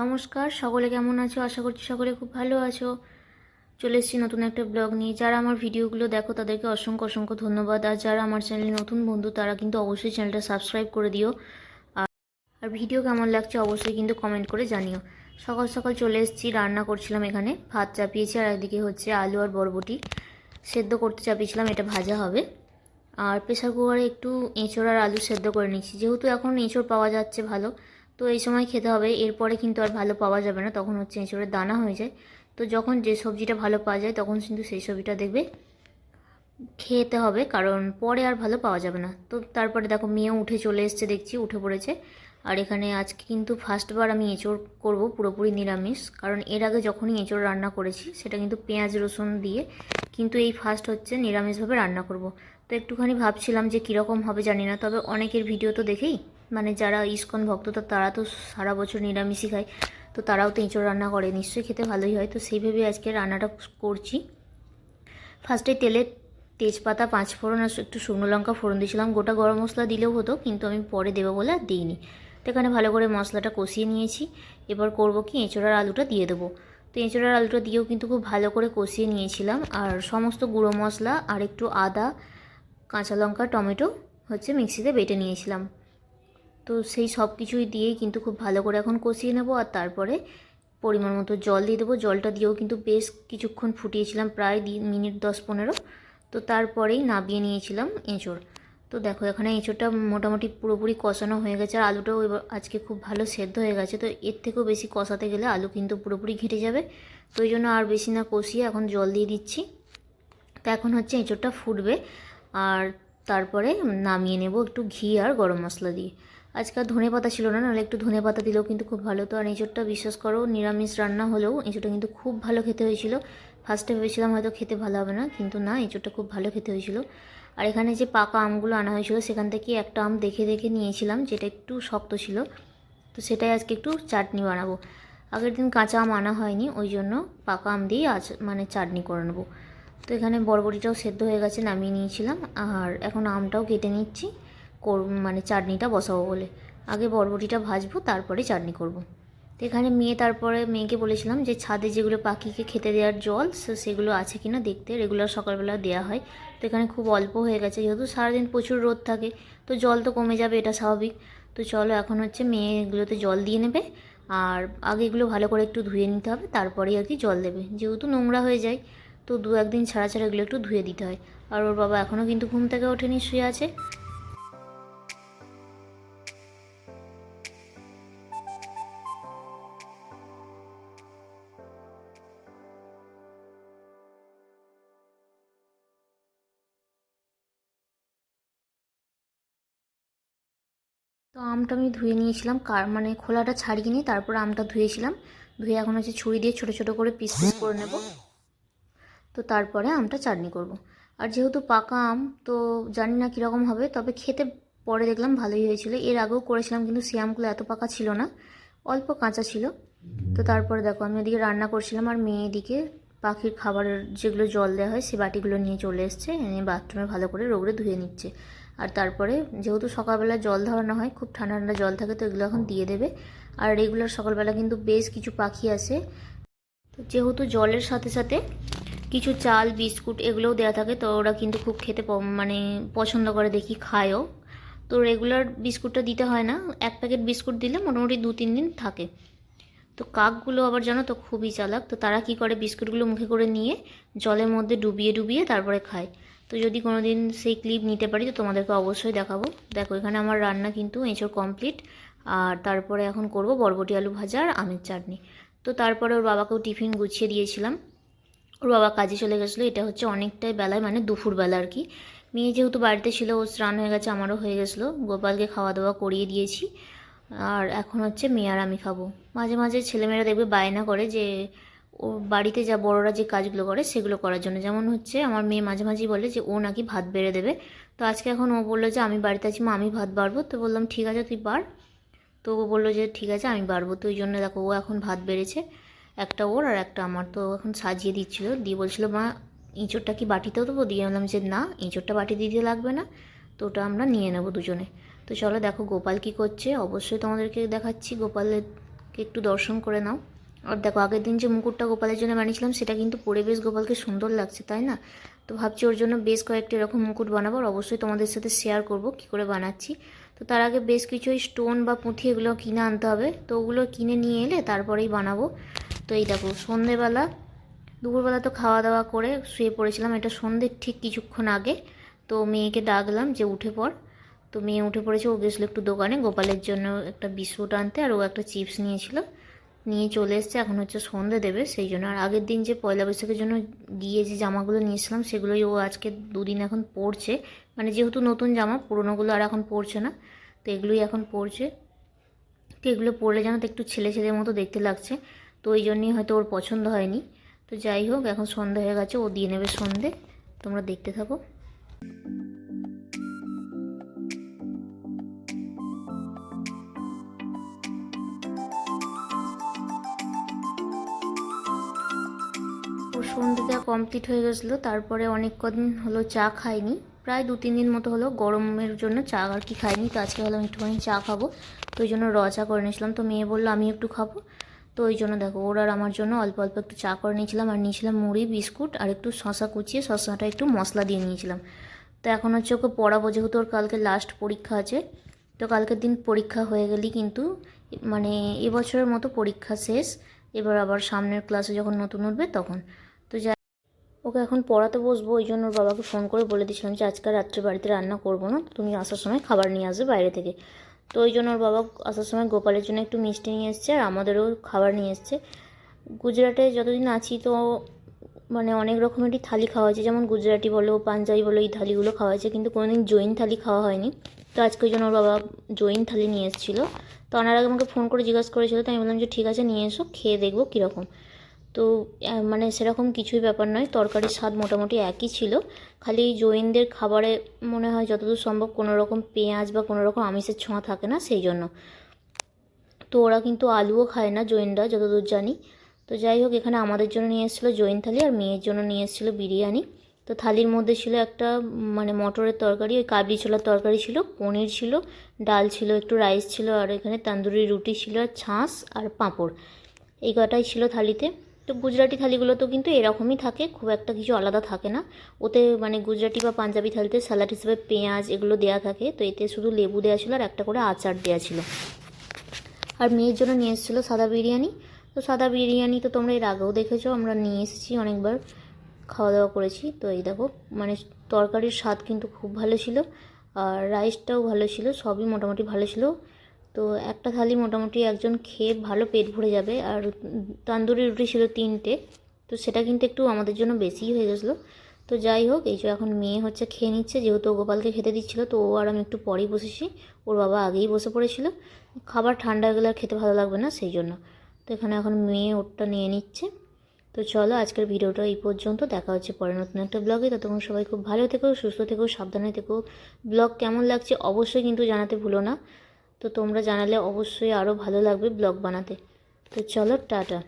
নমস্কার, সকলে কেমন আছো? আশা করছি সকলে খুব ভালো আছো। চলে এসেছি নতুন একটা ব্লগ নিয়ে। যারা আমার ভিডিওগুলো দেখো তাদেরকে অসংখ্য অসংখ্য ধন্যবাদ। আর যারা আমার চ্যানেলে নতুন বন্ধু তারা কিন্তু অবশ্যই চ্যানেলটা সাবস্ক্রাইব করে দিও। আর ভিডিও কেমন লাগছে অবশ্যই কিন্তু কমেন্ট করে জানিও। সকাল সকাল চলে এসেছি, রান্না করছিলাম। এখানে ভাত চাপিয়েছি আর একদিকে হচ্ছে আলু আর বরবটি সেদ্ধ করতে চাপিয়েছিলাম, এটা ভাজা হবে। আর প্রেসার কুকারে একটু এঁচোড় আর আলু সেদ্ধ করে নিচ্ছি, যেহেতু এখন এঁচোড় পাওয়া যাচ্ছে ভালো, তো এই সময় খেতে হবে। এরপরে কিন্তু আর ভালো পাওয়া যাবে না, তখন হচ্ছে এঁচোড়ের দানা হয়ে যায়। তো যখন যে সবজিটা ভালো পাওয়া যায় তখন কিন্তু সেই সবজিটা দেখবে খেতে হবে, কারণ পরে আর ভালো পাওয়া যাবে না। তো তারপরে দেখো মেয়েও উঠে চলে এসছে, দেখছি উঠে পড়েছে। আর এখানে আজকে কিন্তু ফার্স্টবার আমি এঁচোড় করব পুরোপুরি নিরামিষ, কারণ এর আগে যখনই এঁচোড় রান্না করেছি সেটা কিন্তু পেঁয়াজ রসুন দিয়ে, কিন্তু এই ফার্স্ট হচ্ছে নিরামিষভাবে রান্না করব। তো একটুখানি ভাবছিলাম যে কীরকম হবে জানি না, তবে অনেকের ভিডিও তো দেখেই, মানে যারা ইসকন ভক্ত তো তারা তো সারা বছর নিরামিষই খায়, তো তারাও তো এঁচোড় রান্না করে, নিশ্চয়ই খেতে ভালোই হয়। তো সেইভাবে আজকে রান্নাটা করছি। ফার্স্টে তেলে তেজপাতা, পাঁচ ফোড়ন আর একটু শুকনো লঙ্কা ফোড়ন দিয়েছিলাম। গোটা গরম মশলা দিলেও হতো, কিন্তু আমি পরে দেবো বলে আর দিইনি। তো এখানে ভালো করে মশলাটা কষিয়ে নিয়েছি। এবার করব কি, এঁচোড়ার আলুটা দিয়ে দেবো। তো এঁচোড়ার আলুটা দিয়েও কিন্তু খুব ভালো করে কষিয়ে নিয়েছিলাম। আর সমস্ত গুঁড়ো মশলা আর একটু আদা, কাঁচা লঙ্কা, টমেটো হচ্ছে মিক্সিতে বেটে নিয়েছিলাম। তো সেই সব কিছুই দিয়েই কিন্তু খুব ভালো করে এখন কষিয়ে নেব। আর তারপরে পরিমাণ মতো জল দিয়ে দেবো। জলটা দিয়েও কিন্তু বেশ কিছুক্ষণ ফুটিয়েছিলাম, প্রায় মিনিট 10-15। তো তারপরেই নাবিয়ে নিয়েছিলাম এঁচোড়। তো দেখো এখানে এঁচোড়টা মোটামুটি পুরোপুরি কষানো হয়ে গেছে, আর আলুটাও এবার আজকে খুব ভালো সেদ্ধ হয়ে গেছে। তো এর থেকেও বেশি কষাতে গেলে আলু কিন্তু পুরোপুরি ঘেঁটে যাবে, তো ওই জন্য আর বেশি না কষিয়ে এখন জল দিয়ে দিচ্ছি। তো এখন হচ্ছে এঁচোড়টা ফুটবে, আর তারপরে নামিয়ে নেব একটু ঘি আর গরম মশলা দিয়ে। আজকাল ধনে পাতা ছিল না, নাহলে একটু ধনে পাতা দিলেও কিন্তু খুব ভালো হতো। আর এঁচোড়টা বিশ্বাস করো নিরামিষ রান্না হলেও এঁচোড়টা কিন্তু খুব ভালো খেতে হয়েছিল। ফার্স্টে ভেবেছিলাম হয়তো খেতে ভালো হবে না, কিন্তু না, এঁচোড়টা খুব ভালো খেতে হয়েছিল। আর এখানে যে পাকা আমগুলো আনা হয়েছিল সেখান থেকে একটা আম দেখে দেখে নিয়েছিলাম, যেটা একটু শক্ত ছিল। তো সেটাই আজকে একটু চাটনি বানাবো। আগের দিন কাঁচা আম আনা হয়নি, ওই জন্য পাকা আম দিয়েই আজ মানে চাটনি করে নেবো। তো এখানে বরবটিটাও সেদ্ধ হয়ে গেছে, নামিয়ে নিয়েছিলাম। আর এখন আমটাও কেটে নিচ্ছি, মানে চাটনিটা বসাবো বলে। আগে বরবটিটা ভাজবো, তারপরে চাটনি করব। তো এখানে তারপরে মেয়েকে বলেছিলাম যে ছাদে যেগুলো পাখিকে খেতে দেওয়ার জল সেগুলো আছে কিনা দেখতে, রেগুলার সকালবেলা দেওয়া হয়। তো এখানে খুব অল্প হয়ে গেছে, যেহেতু সারাদিন প্রচুর রোদ থাকে, তো জল তো কমে যাবে, এটা স্বাভাবিক। তো চলো এখন হচ্ছে মেয়ে এগুলোতে জল দিয়ে নেবে। আর আগে এগুলো ভালো করে একটু ধুয়ে নিতে হবে, তারপরেই আর কি জল দেবে, যেহেতু নোংরা হয়ে যায়। তো 2-1 দিন ছাড়া ছাড়া এগুলো একটু ধুয়ে দিতে হয়। আর ওর বাবা এখনও কিন্তু ঘুম থেকে ওঠেনি, শুয়ে আছে। তো আমটা আমি ধুয়ে নিয়েছিলাম, মানে খোলাটা ছাড়িয়ে নিয়ে তারপর আমটা ধুয়েছিলাম। ধুয়ে এখন হচ্ছে ছুরি দিয়ে ছোটো ছোটো করে পিস পিস করে নেব। তো তারপরে আমটা চাটনি করব। আর যেহেতু পাকা আম, তো জানি না কীরকম হবে, তবে খেতে পরে দেখলাম ভালোই হয়েছিল। এর আগেও করেছিলাম, কিন্তু সেই আমগুলো এত পাকা ছিল না, অল্প কাঁচা ছিল। তো তারপরে দেখো আমি ওদিকে রান্না করছিলাম, আর মেয়ে এদিকে পাখির খাবারের যেগুলো জল দেওয়া হয় সেই বাটিগুলো নিয়ে চলে এসছে, এনে বাথরুমে ভালো করে রোগড়ে ধুয়ে নিচ্ছে। আর তারপরে যেহেতু সকালবেলা জল ধরানো হয়, খুব ঠান্ডা ঠান্ডা জল থাকে, তো এগুলো এখন দিয়ে দেবে। আর রেগুলার সকালবেলা কিন্তু বেশ কিছু পাখি আসে, তো যেহেতু জলের সাথে সাথে কিছু চাল বিস্কুট এগুলোও দেওয়া থাকে, তো ওরা কিন্তু খুব খেতে মানে পছন্দ করে, দেখি খায়ও। তো রেগুলার বিস্কুটটা দিতে হয় না, 1 প্যাকেট বিস্কুট দিলে মোটামুটি 2-3 দিন থাকে। তো কাকগুলো আবার জানো তো খুবই চালাক, তো তারা কি করে বিস্কুটগুলো মুখে করে নিয়ে জলের মধ্যে ডুবিয়ে ডুবিয়ে তারপরে খায়। তো যদি কোনো দিন সেই ক্লিপ নিতে পারি তো তোমাদেরকে অবশ্যই দেখাবো। দেখো এখানে আমার রান্না কিন্তু এঁচোড় কমপ্লিট। আর তারপরে এখন করব বরবটি আলু ভাজা আর আমের চাটনি। তো তারপরে ওর বাবাকেও টিফিন গুছিয়ে দিয়েছিলাম, ওর বাবা কাজে চলে গেছিলো। এটা হচ্ছে অনেকটাই বেলায়, মানে দুপুরবেলা আর কি। মেয়ে যেহেতু বাড়িতে ছিল, ও স্নান হয়ে গেছে, আমারও হয়ে গেছিলো, গোপালকে খাওয়া দাওয়া করিয়ে দিয়েছি। আর এখন হচ্ছে মেয়ে আর আমি খাবো। মাঝে মাঝে ছেলেমেয়েরা দেখবে বায়না করে যে ও বাড়িতে যা বড়রা যে কাজগুলো করে সেগুলো করার জন্য, যেমন হচ্ছে আমার মেয়ে মাঝে মাঝেই বলে যে ও নাকি ভাত বেড়ে দেবে। তো আজকে এখন ও বললো যে আমি বাড়িতে আছি মা, আমি ভাত বাড়বো। তো বললাম ঠিক আছে তুই বাড়। তো ও বললো যে ঠিক আছে আমি বাড়বো। তো ওই জন্য দেখো ও এখন ভাত বেড়েছে, একটা ওর আর একটা আমার। তো এখন সাজিয়ে দিচ্ছিল, দিয়ে বলছিল মা এঁচোড়টা কি বাটিতেও দেবো, দিয়ে বললাম যে না, এঁচোড়টা বাটি দিতে লাগবে না, তো ওটা আমরা নিয়ে নেবো দুজনে। তো চলো দেখো গোপাল কি করছে, অবশ্যই তোমাদেরকে দেখাচ্ছি গোপালকে একটু দর্শন করে নাও। আর দেখো আগের দিন যে মুকুটটা গোপালের জন্য বানিয়েছিলাম সেটা কিন্তু পরে বেশ গোপালকে সুন্দর লাগছে, তাই না? তো ভাবছি ওর জন্য বেশ কয়েকটা এরকম মুকুট বানাবো, আর অবশ্যই তোমাদের সাথে শেয়ার করব কী করে বানাচ্ছি। তো তার আগে বেশ কিছু ওই স্টোন বা পুঁথি এগুলো কিনে আনতে হবে, তো ওগুলো কিনে নিয়ে এলে তারপরেই বানাবো। তো এই দেখো সন্ধেবেলা, দুপুরবেলা তো খাওয়া দাওয়া করে শুয়ে পড়েছিলাম, এটা সন্ধ্যের ঠিক কিছুক্ষণ আগে। তো মেয়েকে ডাকলাম যে উঠে পড়। তো মেয়ে উঠে পড়েছে, ও গেছিলো একটু দোকানে গোপালের জন্য একটা বিস্কুট আনতে, আর ও একটা চিপস নিয়েছিল, নিয়ে চলে এসছে। এখন হচ্ছে সন্ধে দেবে সেই জন্য। আর আগের দিন যে পয়লা বৈশাখের জন্য গিয়ে যে জামাগুলো নিয়েছিলাম সেগুলোই ও আজকে দুদিন এখন পরছে, মানে যেহেতু নতুন জামা, পুরোনোগুলো আর এখন পরছে না, তো এগুলোই এখন পরছে। তো এগুলো পরলে যেন তো একটু ছেলে ছেলের মতো দেখতে লাগছে, তো ওই জন্যই হয়তো ওর পছন্দ হয়নি। তো যাই হোক, এখন সন্ধে হয়ে গেছে, ও দিয়ে নেবে সন্ধে, তোমরা দেখতে থাকো। ওর সন্ধে দেওয়া কমপ্লিট হয়ে গেছিলো, তারপরে অনেক কদিন হলো চা খাইনি, প্রায় 2-3 দিন মতো হলো, গরমের জন্য চা আর কি খাইনি। তো আজকে হলো একটুখানি চা খাবো, তো ওই জন্য চা করে নিয়েছিলাম। তো মেয়ে বললো আমি একটু খাবো, তো ওই জন্য দেখো ওর আর আমার জন্য অল্প অল্প একটু চা করে নিয়েছিলাম, আর নিয়েছিলাম মুড়ি বিস্কুট আর একটু শশা কুচিয়ে, শশাটা একটু মশলা দিয়ে নিয়েছিলাম। তো এখন হচ্ছে ওকে পড়াবো, যেহেতু ওর কালকে লাস্ট পরীক্ষা আছে। তো কালকের দিন পরীক্ষা হয়ে গেলেই কিন্তু মানে এবছরের মতো পরীক্ষা শেষ, এবার আবার সামনের ক্লাসে যখন নতুন উঠবে তখন। তো ওকে এখন পড়াতে বসবো, ওই জন্য ওর বাবাকে ফোন করে বলে দিয়েছিলাম যে আজকে রাত্রে বাড়িতে রান্না করবো না, তুমি আসার সময় খাবার নিয়ে আসবে বাইরে থেকে। তো ওই জন্য ওর বাবা আসার সময় গোপালের জন্য একটু মিষ্টি নিয়ে এসছে, আর আমাদেরও খাবার নিয়ে এসছে। গুজরাটে যতদিন আছি তো মানে অনেক রকমেরই থালি খাওয়া হয়েছে, যেমন গুজরাটি বলো পাঞ্জাবি বলো, এই থালিগুলো খাওয়া হয়েছে, কিন্তু কোনোদিন জৈন থালি খাওয়া হয়নি। তো আজকে ওই জন্য ওর বাবা জৈন থালি নিয়ে এসেছিলো। তো আনার আগে আমাকে ফোন করে জিজ্ঞাসা করেছিল, তো আমি বললাম যে ঠিক আছে নিয়ে এসো, খেয়ে দেখবো কীরকম। তো মানে সেরকম কিছুই ব্যাপার নয়, তরকারির স্বাদ মোটামুটি একই ছিল, খালি জৈনদের খাবারে মনে হয় যতদূর সম্ভব কোনো রকম পেঁয়াজ বা কোনো রকম আমিষের ছোঁয়া থাকে না, সেই জন্য। তো ওরা কিন্তু আলুও খায় না জৈনরা, যতদূর জানি। তো যাই হোক, এখানে আমাদের জন্য নিয়ে এসেছিলো জৈন থালি, আর মেয়ের জন্য নিয়ে এসেছিলো বিরিয়ানি। তো থালির মধ্যে ছিল একটা মানে মটরের তরকারি, ওই কাবলি ছোলার তরকারি ছিল, পনির ছিল, ডাল ছিল, একটু রাইস ছিল, আর এখানে তান্দুরি রুটি ছিল, আর ছাঁচ আর পাঁপড়, এই কটাই ছিল থালিতে। তো গুজরাটি থালিগুলো তো কিন্তু এরকমই থাকে, খুব একটা কিছু আলাদা থাকে না। ওতে মানে গুজরাটি বা পাঞ্জাবি থালিতে স্যালাড হিসেবে পেঁয়াজ এগুলো দেওয়া থাকে, তো এতে শুধু লেবু দেওয়া ছিল আর একটা করে আচার দেওয়া ছিল। আর মেয়ের জন্য নিয়ে এসেছিলো সাদা বিরিয়ানি। তো সাদা বিরিয়ানি তো তোমরা এর আগেও দেখেছো, আমরা নিয়ে এসেছি অনেকবার, খাওয়া দাওয়া করেছি। তো এই দেখো মানে তরকারির স্বাদ কিন্তু খুব ভালো ছিল, আর রাইসটাও ভালো ছিল, সবই মোটামুটি ভালো ছিল। তো একটা থালি মোটামুটি একজন খেয়ে ভালো পেট ভরে যাবে। আর তান্দুরি রুটি ছিল 3টে, তো সেটা কিন্তু একটু আমাদের জন্য বেশিই হয়ে গেছিলো। তো যাই হোক, এই যে এখন মেয়ে হচ্ছে খেয়ে নিচ্ছে, যেহেতু গোপালকে খেতে দিচ্ছিলো, তো ও আর আমি একটু পরেই বসেছি, ওর বাবা আগেই বসে পড়েছিল। খাবার ঠান্ডা হয়ে গেলে আর খেতে ভালো লাগবে না, সেই জন্য। তো এখানে এখন মেয়ে ওরটা নিয়ে নিচ্ছে। তো চলো আজকের ভিডিওটা এই পর্যন্ত, দেখা হচ্ছে পরে নতুন একটা ব্লগে। ততক্ষণ সবাই খুব ভালো থেকো, সুস্থ থেকো, সাবধানে থেকো। ব্লগ কেমন লাগছে অবশ্যই কিন্তু জানাতে ভুলো না, তো তোমরা জানালে অবশ্যই আরও ভালো লাগবে ব্লগ বানাতে। তো চলো টাটা।